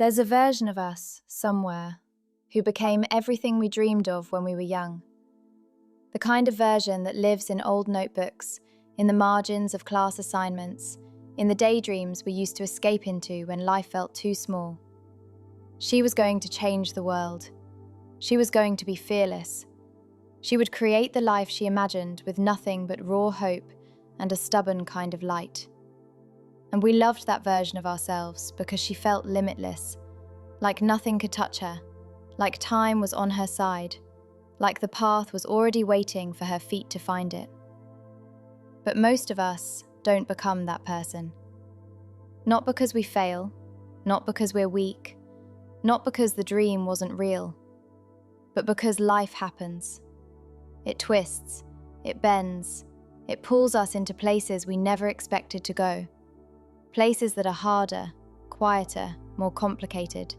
There's a version of us, somewhere, who became everything we dreamed of when we were young. The kind of version that lives in old notebooks, in the margins of class assignments, in the daydreams we used to escape into when life felt too small. She was going to change the world. She was going to be fearless. She would create the life she imagined with nothing but raw hope and a stubborn kind of light. And we loved that version of ourselves because she felt limitless, like nothing could touch her, like time was on her side, like the path was already waiting for her feet to find it. But most of us don't become that person. Not because we fail, not because we're weak, not because the dream wasn't real, but because life happens. It twists, it bends, it pulls us into places we never expected to go. Places that are harder, quieter, more complicated.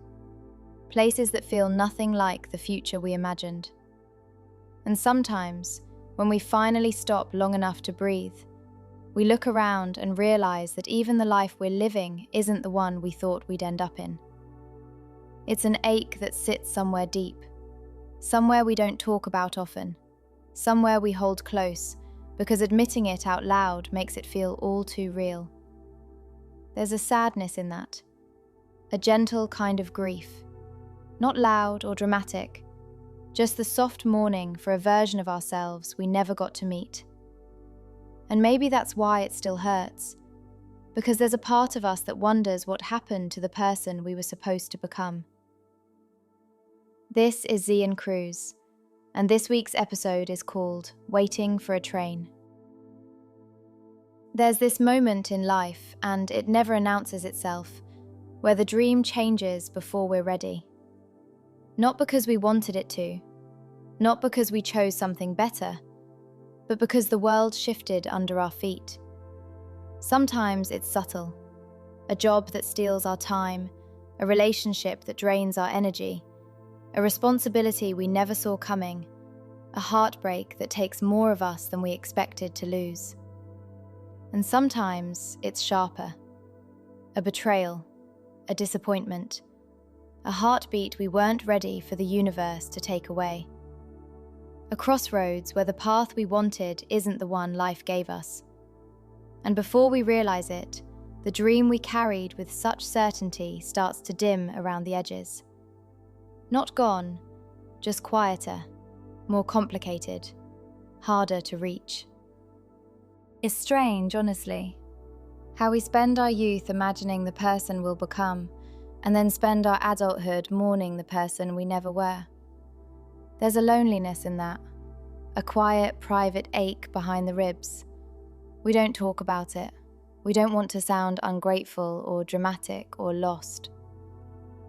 Places that feel nothing like the future we imagined. And sometimes, when we finally stop long enough to breathe, we look around and realize that even the life we're living isn't the one we thought we'd end up in. It's an ache that sits somewhere deep, somewhere we don't talk about often, somewhere we hold close because admitting it out loud makes it feel all too real. There's a sadness in that, a gentle kind of grief, not loud or dramatic, just the soft mourning for a version of ourselves we never got to meet. And maybe that's why it still hurts, because there's a part of us that wonders what happened to the person we were supposed to become. This is Z and Cruz, and this week's episode is called Waiting for a Train. There's this moment in life, and it never announces itself, where the dream changes before we're ready. Not because we wanted it to, not because we chose something better, but because the world shifted under our feet. Sometimes it's subtle, a job that steals our time, a relationship that drains our energy, a responsibility we never saw coming, a heartbreak that takes more of us than we expected to lose. And sometimes it's sharper, a betrayal, a disappointment, a heartbeat we weren't ready for the universe to take away. A crossroads where the path we wanted isn't the one life gave us. And before we realize it, the dream we carried with such certainty starts to dim around the edges. Not gone, just quieter, more complicated, harder to reach. It's strange, honestly, how we spend our youth imagining the person we'll become, and then spend our adulthood mourning the person we never were. There's a loneliness in that, a quiet, private ache behind the ribs. We don't talk about it. We don't want to sound ungrateful or dramatic or lost.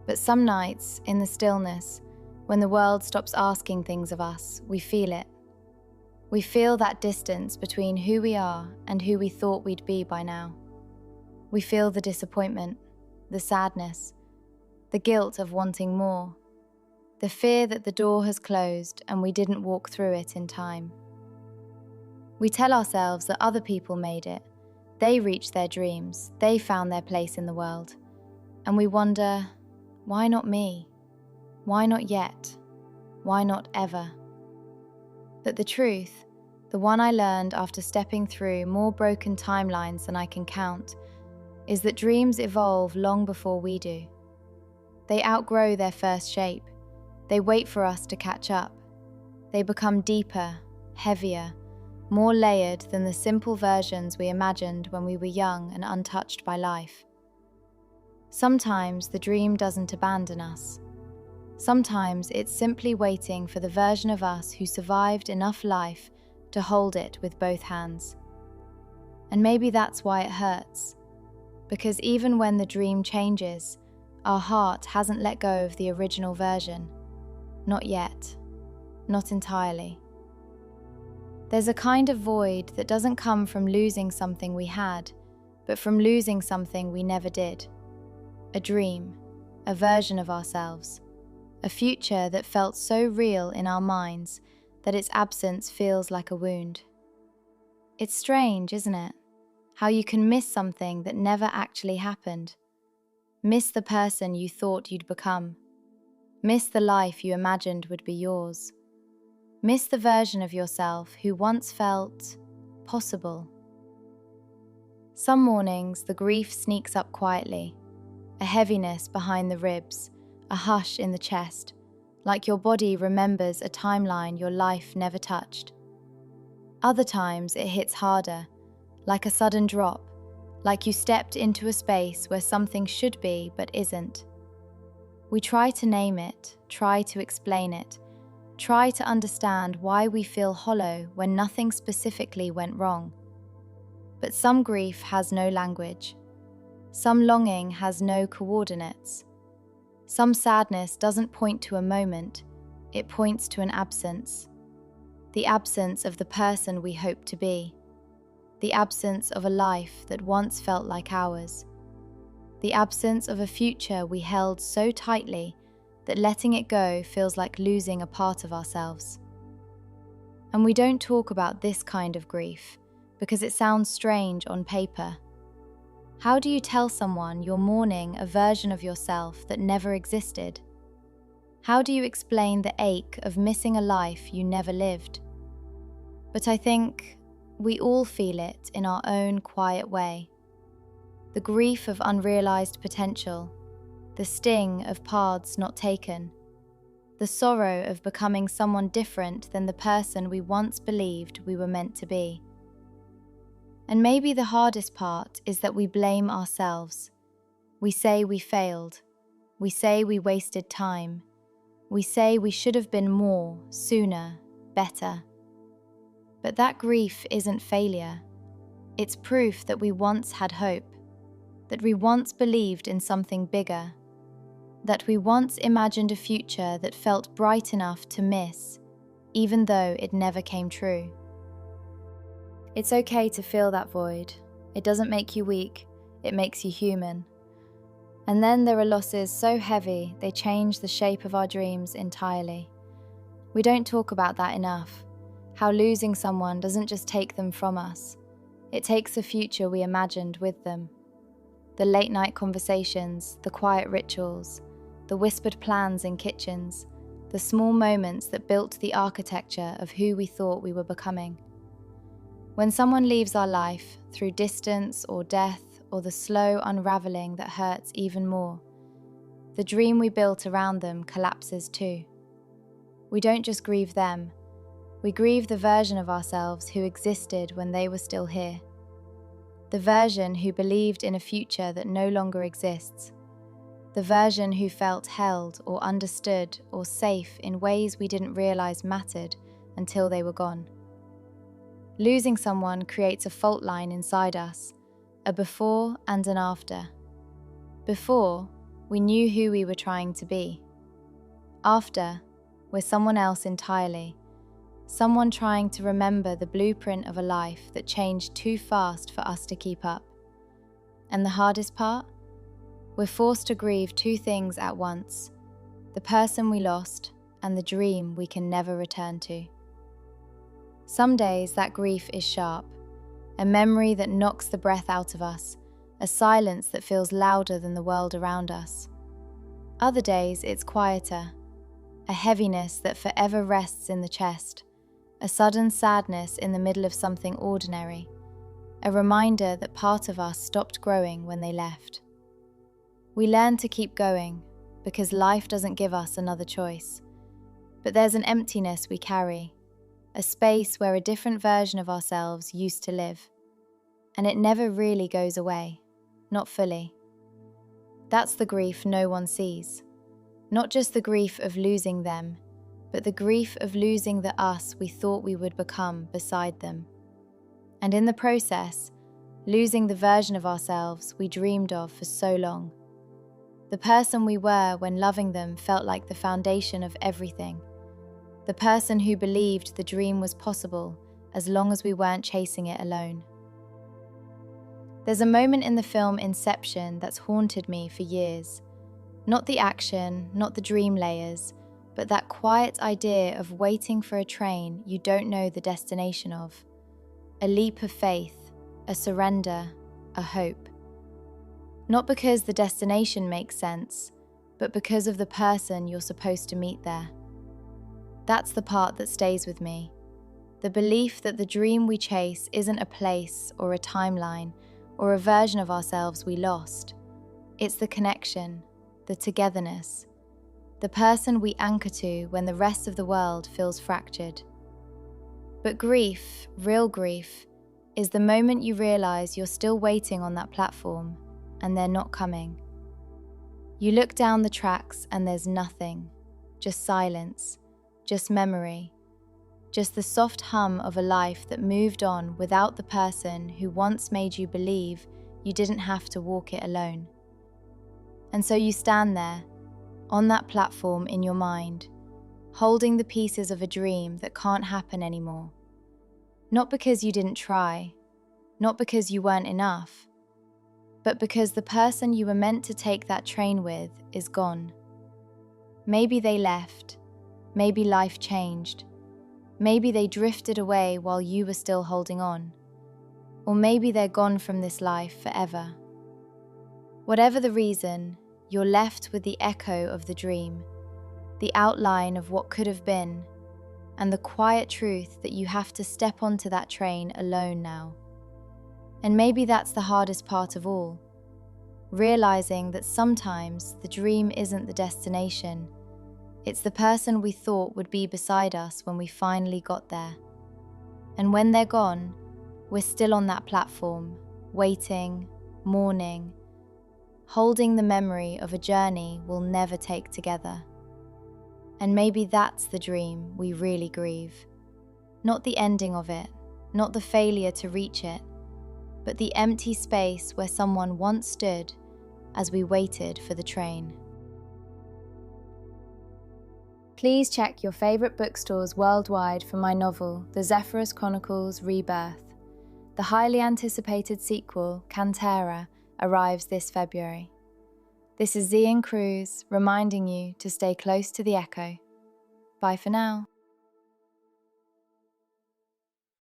But some nights, in the stillness, when the world stops asking things of us, we feel it. We feel that distance between who we are and who we thought we'd be by now. We feel the disappointment, the sadness, the guilt of wanting more, the fear that the door has closed and we didn't walk through it in time. We tell ourselves that other people made it, they reached their dreams, they found their place in the world. And we wonder, why not me? Why not yet? Why not ever? But the truth, the one I learned after stepping through more broken timelines than I can count, is that dreams evolve long before we do. They outgrow their first shape. They wait for us to catch up. They become deeper, heavier, more layered than the simple versions we imagined when we were young and untouched by life. Sometimes the dream doesn't abandon us. Sometimes it's simply waiting for the version of us who survived enough life to hold it with both hands. And maybe that's why it hurts, because even when the dream changes, our heart hasn't let go of the original version. Not yet. Not entirely. There's a kind of void that doesn't come from losing something we had, but from losing something we never did. A dream, a version of ourselves, a future that felt so real in our minds that its absence feels like a wound. It's strange, isn't it? How you can miss something that never actually happened. Miss the person you thought you'd become. Miss the life you imagined would be yours. Miss the version of yourself who once felt possible. Some mornings, the grief sneaks up quietly, a heaviness behind the ribs, a hush in the chest, like your body remembers a timeline your life never touched. Other times it hits harder, like a sudden drop, like you stepped into a space where something should be but isn't. We try to name it, try to explain it, try to understand why we feel hollow when nothing specifically went wrong. But some grief has no language. Some longing has no coordinates. Some sadness doesn't point to a moment, it points to an absence. The absence of the person we hope to be. The absence of a life that once felt like ours. The absence of a future we held so tightly that letting it go feels like losing a part of ourselves. And we don't talk about this kind of grief because it sounds strange on paper. How do you tell someone you're mourning a version of yourself that never existed? How do you explain the ache of missing a life you never lived? But I think we all feel it in our own quiet way. The grief of unrealized potential, the sting of paths not taken, the sorrow of becoming someone different than the person we once believed we were meant to be. And maybe the hardest part is that we blame ourselves. We say we failed. We say we wasted time. We say we should have been more, sooner, better. But that grief isn't failure. It's proof that we once had hope, that we once believed in something bigger, that we once imagined a future that felt bright enough to miss, even though it never came true. It's okay to feel that void. It doesn't make you weak, it makes you human. And then there are losses so heavy they change the shape of our dreams entirely. We don't talk about that enough, how losing someone doesn't just take them from us, it takes a future we imagined with them. The late night conversations, the quiet rituals, the whispered plans in kitchens, the small moments that built the architecture of who we thought we were becoming. When someone leaves our life, through distance or death or the slow unraveling that hurts even more, the dream we built around them collapses too. We don't just grieve them, we grieve the version of ourselves who existed when they were still here. The version who believed in a future that no longer exists. The version who felt held or understood or safe in ways we didn't realize mattered until they were gone. Losing someone creates a fault line inside us, a before and an after. Before, we knew who we were trying to be. After, we're someone else entirely, someone trying to remember the blueprint of a life that changed too fast for us to keep up. And the hardest part? We're forced to grieve two things at once, the person we lost and the dream we can never return to. Some days that grief is sharp, a memory that knocks the breath out of us, a silence that feels louder than the world around us. Other days it's quieter, a heaviness that forever rests in the chest, a sudden sadness in the middle of something ordinary, a reminder that part of us stopped growing when they left. We learn to keep going because life doesn't give us another choice, but there's an emptiness we carry, a space where a different version of ourselves used to live, and it never really goes away, not fully. That's the grief no one sees, not just the grief of losing them, but the grief of losing the us we thought we would become beside them. And in the process, losing the version of ourselves we dreamed of for so long. The person we were when loving them felt like the foundation of everything. The person who believed the dream was possible as long as we weren't chasing it alone. There's a moment in the film Inception that's haunted me for years. Not the action, not the dream layers, but that quiet idea of waiting for a train you don't know the destination of. A leap of faith, a surrender, a hope. Not because the destination makes sense, but because of the person you're supposed to meet there. That's the part that stays with me. The belief that the dream we chase isn't a place or a timeline or a version of ourselves we lost. It's the connection, the togetherness, the person we anchor to when the rest of the world feels fractured. But grief, real grief, is the moment you realize you're still waiting on that platform and they're not coming. You look down the tracks and there's nothing, just silence, just memory, just the soft hum of a life that moved on without the person who once made you believe you didn't have to walk it alone. And so you stand there, on that platform in your mind, holding the pieces of a dream that can't happen anymore. Not because you didn't try, not because you weren't enough, but because the person you were meant to take that train with is gone. Maybe they left, maybe life changed, maybe they drifted away while you were still holding on, or maybe they're gone from this life forever. Whatever the reason, you're left with the echo of the dream, the outline of what could have been, and the quiet truth that you have to step onto that train alone now. And maybe that's the hardest part of all, realizing that sometimes the dream isn't the destination, it's the person we thought would be beside us when we finally got there. And when they're gone, we're still on that platform, waiting, mourning, holding the memory of a journey we'll never take together. And maybe that's the dream we really grieve. Not the ending of it, not the failure to reach it, but the empty space where someone once stood as we waited for the train. Please check your favourite bookstores worldwide for my novel, The Zepherous Chronicles Rebirth. The highly anticipated sequel, Cantera, arrives this February. This is Cruz reminding you to stay close to the echo. Bye for now.